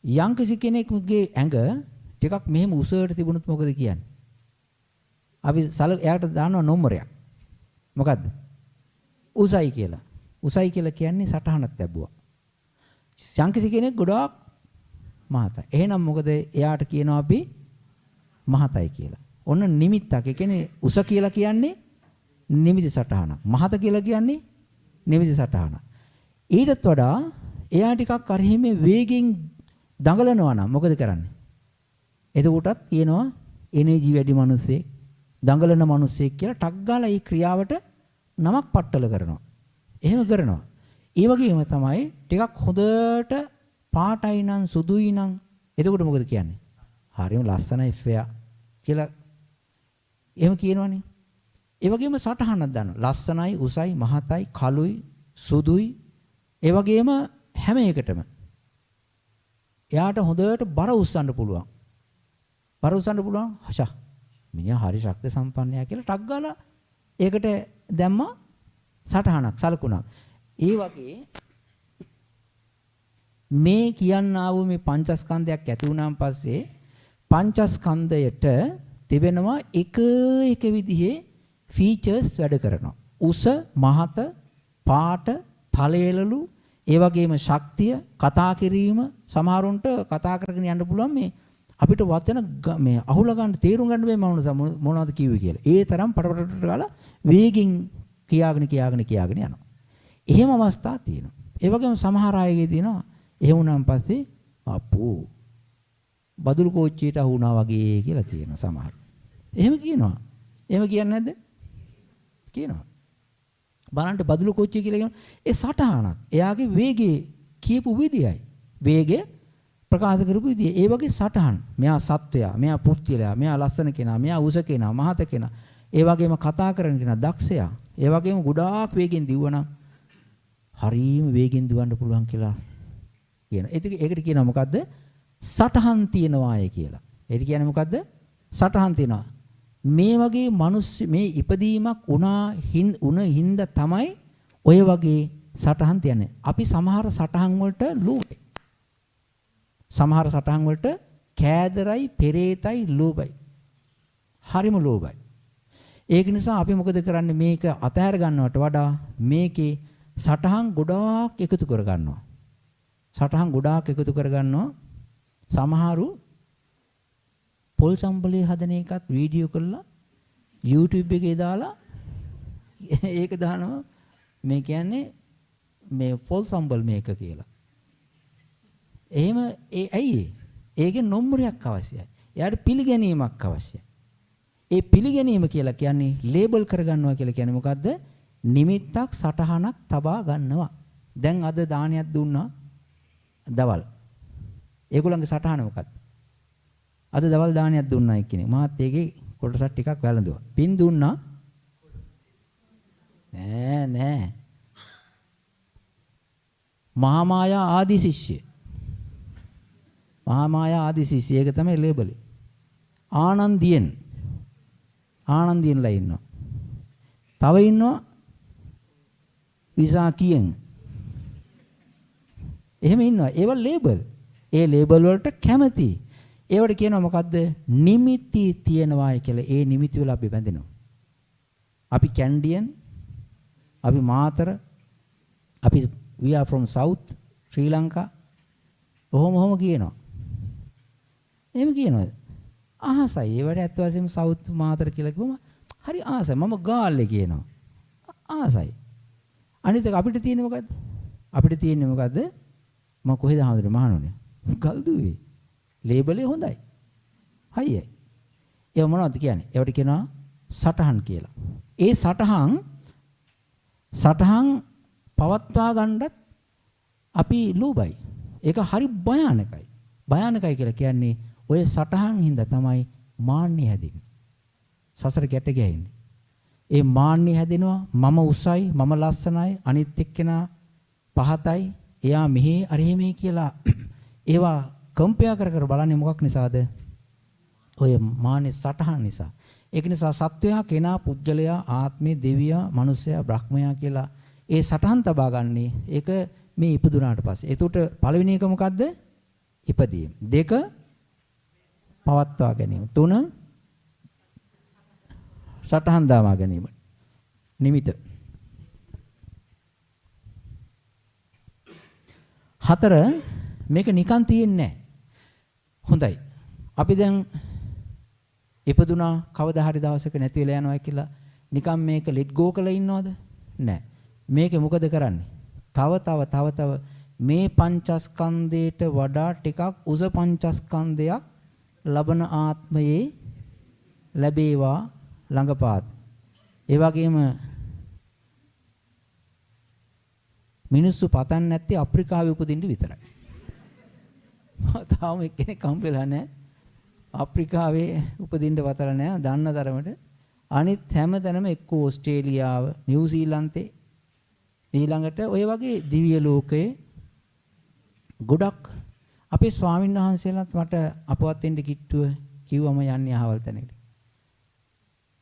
යම්කිසි කෙනෙකුගේ ඇඟ ටිකක් මෙහෙම උසට තිබුණොත් මොකද කියන්නේ? අපි එයාට දානවා නම්බරයක්. මොකද්ද? උසයි කියලා. උසයි කියලා කියන්නේ සටහනක් ලැබුවා. යම්කිසි කෙනෙක් ගොඩාක් මහතයි. එහෙනම් මොකද එයාට කියනවා අපි මහතයි කියලා. ඔන්න නිමිත්තක්. ඒ කියන්නේ උස කියලා කියන්නේ නිමිති සටහනක්. මහත කියලා කියන්නේ නිමිති සටහනක්. ඊටත් වඩා එයා ටිකක් අර හිමේ වේගෙන් දඟලනවා නම් මොකද කරන්නේ? එතකොටත් කියනවා එනර්ජි වැඩි මිනිස්සෙක් දඟලන මිනිස්සෙක් කියලා ටක් ගාලා ඒ ක්‍රියාවට නමක් පట్టල කරනවා. එහෙම කරනවා. ඒ වගේම තමයි ටිකක් හොඳට පාටයි නම් සුදුයි නම් එතකොට මොකද කියන්නේ? හරියම ලස්සනයි ෆෙයා කියලා එහෙම කියනවනේ. ඒ වගේම සටහනක් දානවා. ලස්සනයි, උසයි, මහතයි, කළුයි, සුදුයි. ඒ වගේම හැම එකටම එයාට හොඳට බර උස්සන්න පුළුවන්. බර උස්සන්න පුළුවන්. හෂා. මිනිහා හරි ශක්ති සම්පන්නයා කියලා ටක් ගාලා ඒකට දැම්මා සටහනක්, සලකුණක්. ඒ වගේ මේ කියන්නා වූ මේ පංචස්කන්ධයක් ඇති වුණාන් පස්සේ පංචස්කන්ධයට තිබෙනවා එක විදිහේ ෆීචර්ස් වැඩ කරනවා. උස, මහත, පාට, තලයලලු, ඒ වගේම ශක්තිය, කතා කිරීම සමහරුන්ට කතා කරගෙන යන්න පුළුවන් මේ අපිට වචන මේ අහුල ගන්න තේරුම් ගන්න බැහැ මොනවද කිව්වේ කියලා. ඒ තරම් පටපට ගාලා වේගින් කියාගෙන යනවා. එහෙම අවස්ථා තියෙනවා. ඒ වගේම සමහර අයගේ තියෙනවා එහෙම වුණාන් පස්සේ අපෝ බදුළු කෝච්චියට අහු වුණා වගේ කියලා කියනවා සමහර. එහෙම කියනවා. එහෙම කියන්නේ නැද්ද? කියනවා. බලන්න බදුළු කෝච්චිය කියලා කියන ඒ සටහනක්. එයාගේ වේගයේ කියපු විදියයි. වේගය ප්‍රකාශ කරපු විදිය. ඒ වගේ සටහන්. මෙයා සත්වයා, මෙයා පුත්තිලයා, මෙයා ලස්සන කෙනා, මෙයා උස කෙනා, මහත කෙනා. ඒ වගේම කතා කරන කෙනා දක්ෂයා. ඒ වගේම ගොඩාක් වේගෙන් දිව්වනම් හරීම වේගෙන් දුවන්න පුළුවන් කියලා කියන. ඒකට කියනවා මොකද්ද? සටහන් තියනවාය කියලා. ඒක කියන්නේ මොකද්ද? සටහන් තියනවා. මේ වගේ මිනිස් මේ ඉපදීමක් උන හින්දා තමයි ඔය වගේ සටහන් තියන්නේ. අපි සමහර සටහන් වලට ලෝභයි. සමහර සටහන් වලට කෑදරයි, පෙරේතයි, ලෝභයි. හරිම ලෝභයි. ඒක නිසා අපි මොකද කරන්නේ? මේක අතහැර ගන්නවට වඩා මේකේ සටහන් ගොඩාක් එකතු කර ගන්නවා. සටහන් ගොඩාක් එකතු කර ගන්නවා. සමහරු පොල් සම්බලේ හදන එකත් වීඩියෝ කරලා YouTube එකේ දාලා ඒක දානවා. මේ කියන්නේ මේ පොල් සම්බල් මේක කියලා. එහෙම ඇයි ඒකේ නම්බරයක් අවශ්‍යයි. එයාට පිළිගැනීමක් අවශ්‍යයි. ඒ පිළිගැනීම කියලා කියන්නේ ලේබල් කරගන්නවා කියලා කියන්නේ මොකද්ද? නිමිත්තක් සටහනක් තබා ගන්නවා. දැන් අද දානයක් දුන්නා දවල්. ඒගොල්ලන්ගේ සටහන මොකක්ද? අද දවල් දානයක් දුන්නා එක්කෙනෙක්. මාත් ඒකේ කොටසක් ටිකක් වැළඳුවා. පින් දුන්නා. නෑ. මහා මායා ආදි ශිෂ්‍ය. මහා මායා ආදිසිසි ඒක තමයි ලේබල් එක. ආනන්දියෙන්ලා ඉන්නවා. තව ඉන්නවා විසාකියෙන්. එහෙම ඉන්නවා. ඒවා ලේබල්. ඒ ලේබල් වලට කැමති. ඒවට කියනවා මොකද්ද? නිමිති තියනවායි කියලා. ඒ නිමිති වල අපි බැඳෙනවා. අපි කැන්ඩියන්, අපි මාතර, අපි we are from south ශ්‍රී ලංකා. ඔහොම කියනවා. එහෙම කියනවාද? ආසයි. ඒවට ඇත්ත වශයෙන්ම සවුත් මාතර කියලා කිව්වම හරි ආසයි. මම ගාල්ලේ කියනවා. ආසයි. අනිත් එක අපිට තියෙන්නේ මොකද්ද? අපිට තියෙන්නේ මොකද්ද? මම කොහෙද හඳුනන්නේ මහණෝනේ? ගල්දුවේ. ලේබලේ හොඳයි. හයිය. ඒව මොනවද කියන්නේ? ඒවට කියනවා සටහන් කියලා. ඒ සටහන් පවත්වා ගන්නත් අපි ලෝභයි. ඒක හරි භයානකයි. භයානකයි කියලා කියන්නේ ඔය සටහන් හින්දා තමයි මාන්නය හැදෙන්නේ. සසර ගැට ගැහෙන්නේ. ඒ මාන්නය හැදෙනවා මම උසයි, මම ලස්සනයි, අනිත් එක්කෙනා පහතයි, එයා මෙහි අරෙහි මේ කියලා ඒවා කම්පෙයා කර බලන්නේ මොකක් නිසාද? ඔය මාන්නේ සටහන් නිසා. ඒක නිසා සත්වයා, කෙනා, පුජ්‍යලයා, ආත්මේ, දෙවියා, මනුස්සයා, බ්‍රහ්මයා කියලා ඒ සටහන් තබා ගන්නේ ඒක මේ ඉපදුනාට පස්සේ. එතකොට පළවෙනි එක මොකද්ද? ඉපදීම. 2 පවත්වා ගැනීම. 3 සටහන් දාවා ගැනීම. නිමිත. 4 මේක නිකන් තියෙන්නේ නැහැ. හොඳයි. අපි දැන් ඉපදුනා කවදා හරි දවසක නැති වෙලා යනවා කියලා නිකන් මේක ලෙට් ගෝ කරලා ඉන්නවද? නැහැ. මේක මොකද කරන්නේ? තව මේ පංචස්කන්ධයට වඩා ටිකක් උස පංචස්කන්ධයක් ලබන ආත්මයේ ලැබේවා ළඟපාත. ඒ වගේම මිනිස්සු පතන්නේ නැත්තේ අප්‍රිකාවේ උපදින්න විතරයි. තාම එක්කෙනෙක් හම්බෙලා නැහැ. අප්‍රිකාවේ උපදින්න වතලා නැහැ. දන්න තරමට අනිත් හැම තැනම එක්ක ඕස්ට්‍රේලියාව, නිව්සීලන්තේ ඊළඟට ඔය වගේ දිව්‍ය ලෝකයේ ගොඩක් අපේ ස්වාමීන් වහන්සේලාත් මට අපවත් වෙන්න කිට්ටුව කිව්වම යන්නේ අහවල් තැනකට.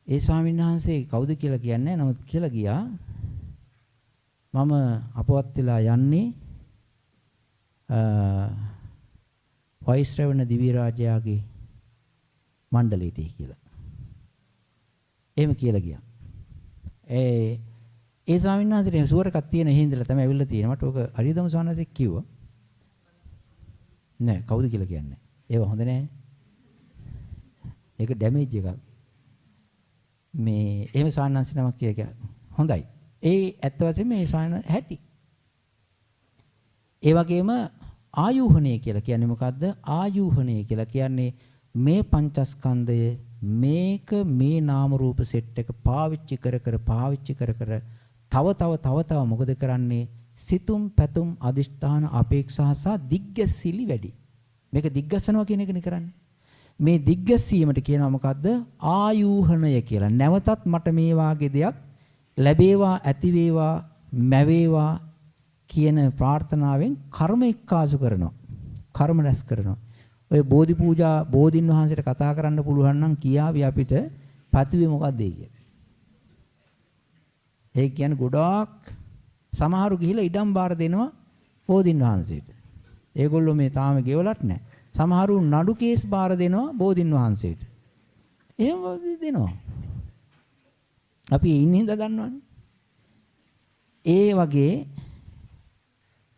ඒ ස්වාමීන් වහන්සේ කවුද කියලා කියන්නේ නැහැ. නමුත් කියලා ගියා මම අපවත් වෙලා යන්නේ වෛශ්‍රවණ දිව්‍ය රාජයාගේ මණ්ඩලයට කියලා. එහෙම කියලා ගියා. ඒ ස්වාමීන් වහන්සේට සුවරකක් තියෙන හිඳලා තමයි ඇවිල්ලා තියෙන්නේ. මට ඕක හරිදම ස්වාමීන් කිව්වා. නෑ කවුද කියලා කියන්නේ. ඒව හොඳ නෑ. ඒක ඩැමේජ් එකක්. මේ එහෙම ස්වාමීන් වහන්සේ නමක් කියලා හොඳයි. ඒ ඇත්ත වශයෙන්ම මේ ස්වාමීන් හැටි. ඒ වගේම ආයුහණය කියලා කියන්නේ මොකද්ද? ආයුහණය කියලා කියන්නේ මේ පංචස්කන්ධය මේක මේ නාම රූප සෙට් එක පාවිච්චි කර තව මොකද කරන්නේ? සිතුම් පැතුම් අදිෂ්ඨාන අපේක්ෂා සහ දිග්ගැස්සීලි වැඩි. මේක දිග්ගැස්සනවා කියන එකනේ කරන්නේ. මේ දිග්ගැස්සීමට කියනවා මොකද්ද? ආයුහණය කියලා. නැවතත් මට මේ වාගේ දෙයක් ලැබේවා, ඇති වේවා, මැවේවා කියන ප්‍රාර්ථනාවෙන් කර්ම එක්කාසු කරනවා. කර්ම රැස් කරනවා. ඔය බෝධි පූජා බෝධින් වහන්සේට කතා කරන්න පුළුවන් නම් කියාවි අපිට පතුවේ මොකක්ද කියලා. ඒ කියන්නේ ගොඩාක් සමහරු ගිහිලා ඉඩම් බාර දෙනවා බෝධින් වහන්සේට. ඒගොල්ලෝ මේ තාම ගෙවලත් නැහැ. සමහරු නඩු කේස් බාර දෙනවා බෝධින් වහන්සේට. එහෙම දෙනවා. අපි ඉන්න හින්දා දන්නවනේ. ඒ වගේ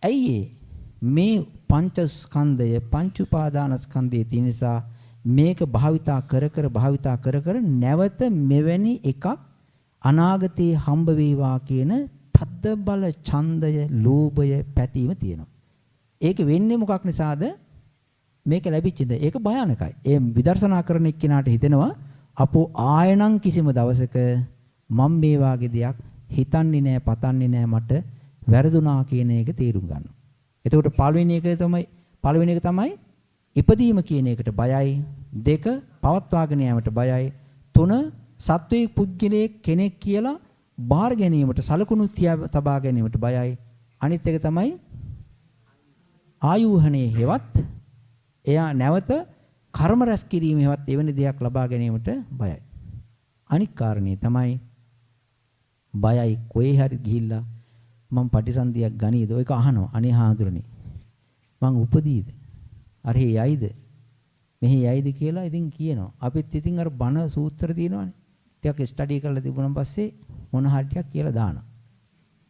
ඇයි මේ පංචස්කන්ධය පංච උපාදානස්කන්ධයේ තියෙන නිසා මේක භාවිතා කර නැවත මෙවැනි එකක් අනාගතේ හම්බ වේවා කියන තද්ද බල ඡන්දය ලෝභය පැතීම තියෙනවා. ඒක වෙන්නේ මොකක් නිසාද? මේක ලැබිච්චද? ඒක භයානකයි. ඒ විදර්ශනා කරන එක්කිනාට හිතෙනවා අපෝ ආයනම් කිසිම දවසක මම මේ වාගේ දෙයක් හිතන්නේ නැහැ, පතන්නේ නැහැ, මට වැරදුනා කියන එක තේරුම් ගන්නවා. එතකොට පළවෙනි එක තමයි ඉපදීම කියන එකට බයයි. 2 පවත්වාගෙන යාමට බයයි. 3 සත්වයේ පුද්ගලයේ කෙනෙක් කියලා බාර ගැනීමට සලකුණු තබා ගැනීමට බයයි. අනිත් එක තමයි ආයුහණේ හේවත් එයා නැවත කර්ම රැස් කිරීමේවත් එවැනි දෙයක් ලබා ගැනීමට බයයි. අනික් කාරණේ තමයි බයයි කොහේ හරි ගිහිල්ලා මම පටිසන්ධියක් ගනීද? ඔයක අහනවා. අනේ හාඳුරනේ. මං උපදීද? අර යයිද? මෙහි යයිද කියලා ඉතින් කියනවා. අපිත් ඉතින් අර බණ සූත්‍ර තියෙනවානේ. ටිකක් ස්ටඩි කරලා තිබුණාන් පස්සේ මොන හරි ටිකක් කියලා දානවා.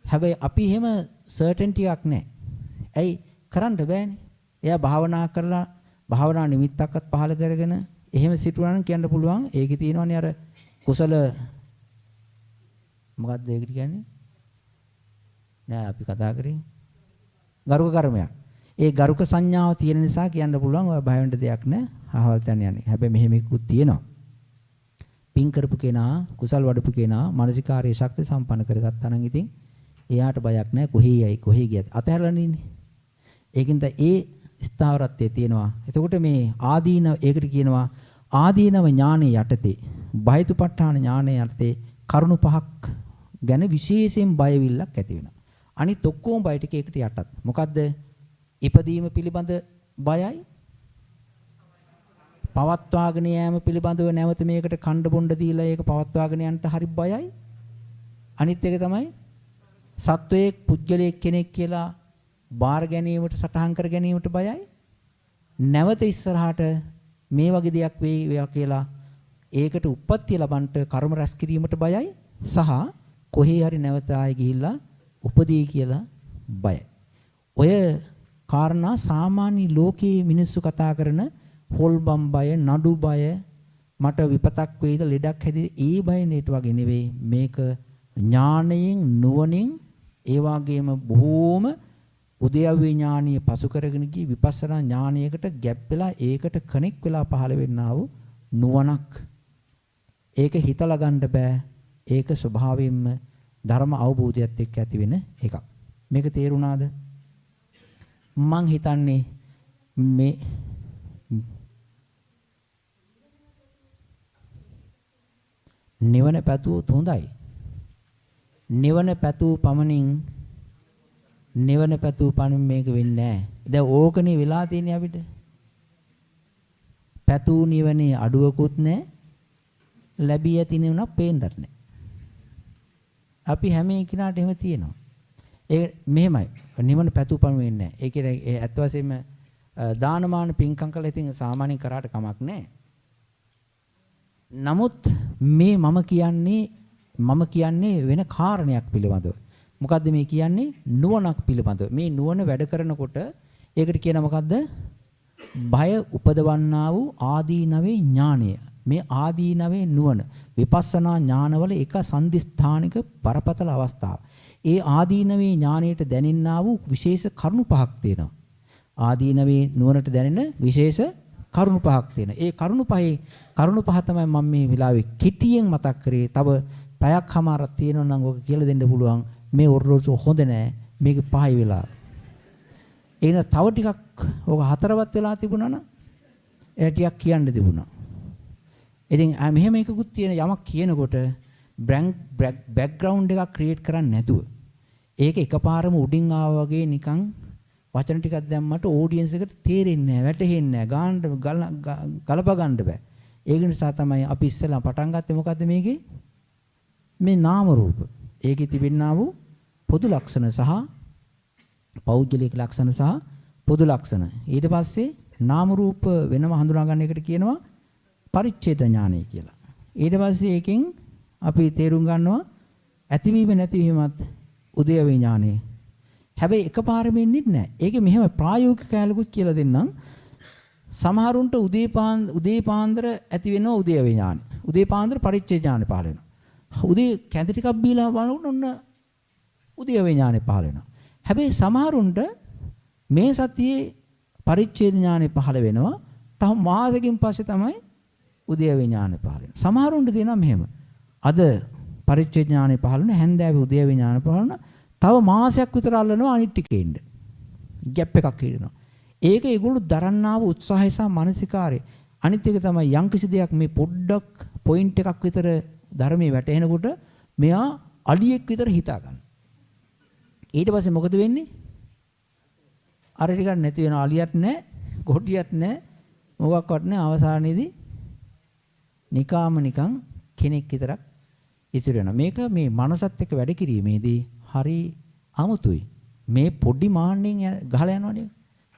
හැබැයි අපි එහෙම සර්ටන්ටි එකක් නැහැ. ඇයි කරන්න බෑනේ. එයා භාවනා කරලා භාවනා නිමිත්තක්වත් පහල කරගෙන එහෙම සිටුණා නම් කියන්න පුළුවන්. ඒකේ තියෙනවානේ අර කුසල මොකක්ද ඒකට කියන්නේ? නෑ අපි කතා කරේ ගරුක කර්මයක්. ඒ ගරුක සංඥාව තියෙන නිසා කියන්න පුළුවන් ඔය බය වෙන්න දෙයක් නෑ. අහවල් තැන යන්නේ. හැබැයි මෙහෙම එකකුත් තියෙනවා. පින් කරපු කෙනා කුසල් වඩපු කෙනා මානසිකාරයේ ශක්තිය සම්පන්න කරගත්තා නම් ඉතින් එයාට බයක් නෑ. කොහේ යයි කොහේ ගියත් අතහැරලා ඉන්නේ. ඒකින්ද ඒ ස්ථාවරත්වයේ තියෙනවා. එතකොට මේ ආදීන ඒකට කියනවා ආදීනව ඥානයේ යටතේ බයතුපත්ඨාන ඥානයේ යටතේ කරුණු පහක් ගැන විශේෂයෙන් බයවිල්ලක් ඇති වෙනවා. අනිත් ඔක්කොම බය ටික ඒකට යටත්. මොකද්ද? ඉපදීම පිළිබඳ බයයි. පවත්වාගෙන යෑම පිළිබඳව නැවත මේකට කණ්ඩ බොණ්ඩ දීලා ඒක පවත්වාගෙන යන්නට හරි බයයි. අනිත් එක තමයි සත්වයේ පුජ්‍යලයක් කෙනෙක් කියලා බාර ගැනීමට සටහන් කර ගැනීමට බයයි. නැවත ඉස්සරහට මේ වගේ දෙයක් වේවා කියලා ඒකට උප්පත්තිය ලබන්නට කර්ම රැස් කිරීමට බයයි. සහ කොහේ හරි නැවත ආයෙ ගිහිල්ලා උපදී කියලා බයයි. ඔය කාරණා සාමාන්‍ය ලෝකයේ මිනිස්සු කතා කරන හොල්බම් බය, නඩු බය, මට විපතක් වෙයිද, ලෙඩක් හැදෙයිද, ඒ බය නේට වගේ නෙවෙයි. මේක ඥාණයෙන් නුවණින් ඒ වගේම බොහෝම උද්‍යව්‍ය ඥානීය පසු කරගෙන ගිය විපස්සනා ඥානයකට ගැප් වෙලා ඒකට කනෙක් වෙලා පහළ වෙන්නා වූ නුවණක්. ඒක හිතලා ගන්න බෑ. ඒක ස්වභාවයෙන්ම ධර්ම අවබෝධයත් එක්ක ඇති වෙන එකක්. මේක තේරුණාද? මං හිතන්නේ මේ නිවන පැතුවොත් හොඳයි. නිවන පැතුව පමණින් නිවන පැතුව පමණින් මේක වෙන්නේ නැහැ. දැන් ඕකනේ වෙලා තියෙන්නේ අපිට. පැතුව නිවනේ අඩුවකුත් නැහැ. ලැබී ඇති නිවනක් පේන්නත් නැහැ. අපි හැම එකනට එහෙම තියෙනවා. ඒ මෙහෙමයි. නිවන පැතුව පමණින් වෙන්නේ නැහැ. ඒ කියන්නේ ඇත්ත වශයෙන්ම දානමාන පින්කම් කළා ඉතින් සාමාන්‍යයෙන් කරාට කමක් නැහැ. නමුත් මේ මම කියන්නේ වෙන කාරණයක් පිළිබඳව. මොකද්ද මේ කියන්නේ? නුවණක් පිළිබඳව. මේ නුවණ වැඩ කරනකොට ඒකට කියන මොකද්ද? භය උපදවන්නා වූ ආදීනවේ ඥානය. මේ ආදීනවේ නුවණ විපස්සනා ඥානවල එක සම්දිස්ථානික බරපතල අවස්ථාව. ඒ ආදීනවේ ඥානයට දැනෙන්නා වූ විශේෂ කරුණු පහක් තියෙනවා. ආදීනවේ නුවණට දැනෙන විශේෂ කරුණු පහක් තියෙනවා. ඒ කරුණු පහ තමයි මම මේ වෙලාවේ කිටියෙන් මතක් කරේ. තව පැයක් හමාරක් තියෙනවා නම් ඔක කියලා දෙන්න පුළුවන්. මේ ඔරලෝසු හොඳ නෑ. මේක පහයි වෙලා. එහෙනම් තව ටිකක් ඔක හතරවත් වෙලා තිබුණා නම් ඒ ටිකක් කියන්න තිබුණා. ඉතින් මෙහෙම එකකුත් තියෙන යමක් කියනකොට බෑග්ග්‍රවුන්ඩ් එකක් ක්‍රියේට් කරන්නේ නැතුව ඒක එකපාරම උඩින් ආවා වගේ නිකන් වචන ටිකක් දැම්මට ඔඩියන්ස් එකට තේරෙන්නේ නැහැ, වැටහෙන්නේ නැහැ, ගලප ගන්න බෑ. ඒක නිසා තමයි අපි ඉස්සෙල්ලා පටන් ගත්තේ මොකද්ද මේකේ? මේ නාම රූප. ඒකේ තිබෙනා වූ පොදු ලක්ෂණ සහ පෞද්ගලික ලක්ෂණ සහ පොදු ලක්ෂණ. ඊට පස්සේ නාම රූප වෙනම හඳුනා ගන්න එකට කියනවා පරිච්ඡේද ඥානය කියලා. ඊට පස්සේ ඒකෙන් අපි තේරුම් ගන්නවා ඇතිවීම නැතිවීමත් උදේව ඥානය. හැබැයි එකපාරෙම එන්නේ නැහැ. ඒකේ මෙහෙම ප්‍රායෝගික කැලකුත් කියලා දෙන්නම්. සමහරුන්ට උදේ පාන්දර ඇති වෙනවා උදේව ඥානය. උදේ පාන්දර පරිච්ඡේද ඥානය පහළ වෙනවා. උදේ කැඳ ටිකක් බීලා බලනකොට ඔන්න උදේව ඥානය පහළ වෙනවා. හැබැයි සමහරුන්ට මේ සතියේ පරිච්ඡේද ඥානය පහළ වෙනවා. තව මාසෙකින් පස්සේ තමයි උදේව ඥානය පහළ වෙනවා. සමහරුන්ට දෙනවා මෙහෙම. අද පරිච්ඡේද ඥානය පහළ වෙන හැන්දෑවේ උදේව ඥානය පහළ වෙනවා. තව මාසයක් විතර අල්ලනවා අනිත් ටිකේ ඉන්න. ગેප් එකක් හිටිනවා. ඒක ඒගොල්ලෝ දරන්නා වූ උත්සාහය සහ මානසිකාරය. අනිත් එක තමයි යම්කිසි දෙයක් මේ පොඩ්ඩක් පොයින්ට් එකක් විතර ධර්මයේ වැටෙනකොට මෙයා අලියෙක් විතර හිතා ගන්න. ඊට පස්සේ මොකද වෙන්නේ? අර ටිකක් නැති වෙනවා. අලියක් නැහැ. කොටියක් නැහැ. මොකක්වත් නැහැ. අවසානයේදී නිකාම නිකන් කෙනෙක් විතරක් ඉතුරු වෙනවා. මේක මේ මනසත් එක්ක වැඩ කිරීමේදී හරි අමුතුයි. මේ පොඩි මාන්නෙන් ගහලා යනවනේ.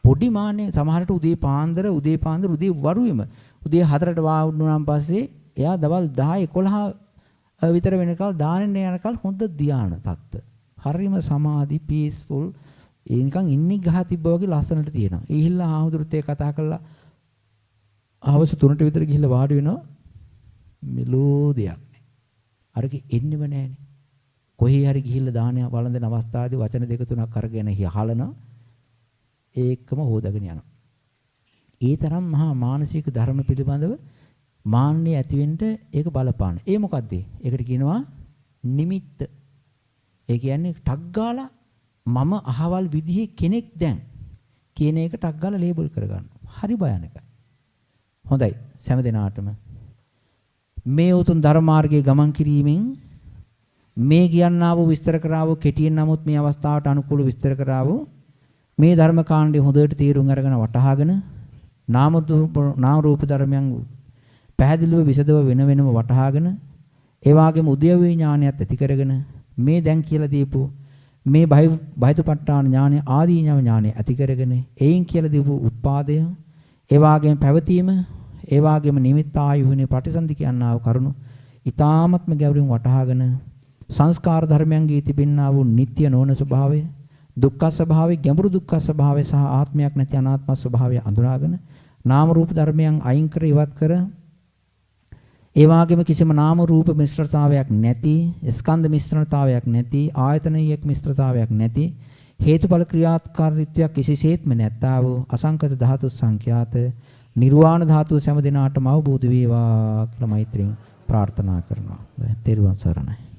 පොඩි මාන්නෙන් සමහරට උදේ පාන්දර උදේ වරුවෙම උදේ 4ට වාවුනාන් පස්සේ එයා දවල් 10 11 විතර වෙනකල් දානෙන්න යනකල් හොඳ ධානය තත්ත්ව. හරිම සමාධි පීස්ෆුල් ඒ නිකන් ඉන්නේ ගහ තිබ්බා වගේ ලස්සනට තියෙනවා. ඊහිල්ලා ආහුදුරුත් ඒ කතා කරලා හවස 3ට විතර ගිහිල්ලා වාඩි වෙනවා. මෙලෝ දෙයක් නෑ. අරක එන්නෙම නෑනේ. කොහේ හරි ගිහිල්ලා දානය වළඳන අවස්ථාවේදී වචන දෙක තුනක් අරගෙන හලනවා. ඒකම හොදගෙන යනවා. ඒ තරම් මහා මානසික ධර්ම පිළිබඳව මාන්නේ ඇතිවෙන්න ඒක බලපාන. ඒ මොකද්ද? ඒකට කියනවා නිමිත්ත. ඒ කියන්නේ ටක් ගාලා මම අහවල් විදිහේ කෙනෙක් දැන් කියන එක ටක් ගාලා ලේබල් කරගන්න. හරි භයානකයි. හොඳයි. සෑම දිනාටම මේ උතුම් ධර්ම මාර්ගයේ ගමන් කිරීමෙන් මේ කියන්නා වූ විස්තර කරාව කෙටියෙන් නමුත් මේ අවස්ථාවට අනුකූල විස්තර කරාව මේ ධර්ම කාණ්ඩය හොඳට තීරුම් අරගෙන වටහාගෙන නාම රූප ධර්මයන් පැහැදිලිව විසදව වෙන වෙනම වටහාගෙන ඒ වගේම උද්‍යවේ ඥානයත් ඇති කරගෙන මේ දැන් කියලා දීපු මේ බයිතුපට්ඨාන ඥානය ආදී ඥානය ඇති කරගෙන එයින් කියලා දීපු උත්පාදය ඒ වගේම පැවතීම ඒ වගේම නිමිත්ත ආයුහනේ ප්‍රතිසන්දි කියනා වූ කරුණු ඊ타ත්ම ගැඹුරින් වටහාගෙන සංස්කාර ධර්මයන්ගේ තිබෙනා වූ නিত্য නොවන ස්වභාවය දුක්ඛ ස්වභාවය ගැඹුරු දුක්ඛ ස්වභාවය සහ ආත්මයක් නැති අනාත්ම ස්වභාවය අඳුනාගෙන නාම රූප ධර්මයන් අයින් කර ඉවත් කර ඒ වගේම කිසිම නාම රූප මිශ්‍රතාවයක් නැති ස්කන්ධ මිශ්‍රතාවයක් නැති ආයතනීය මිශ්‍රතාවයක් නැති හේතුඵල ක්‍රියාකාරීත්වයක් කිසිසේත්ම නැත්තා වූ අසංකත ධාතු සංඛ්‍යාත නිර්වාණ ධාතුව සෑම දිනාටම අවබෝධ වේවා කියලා මෛත්‍රියෙන් ප්‍රාර්ථනා කරනවා. තෙරුවන් සරණයි.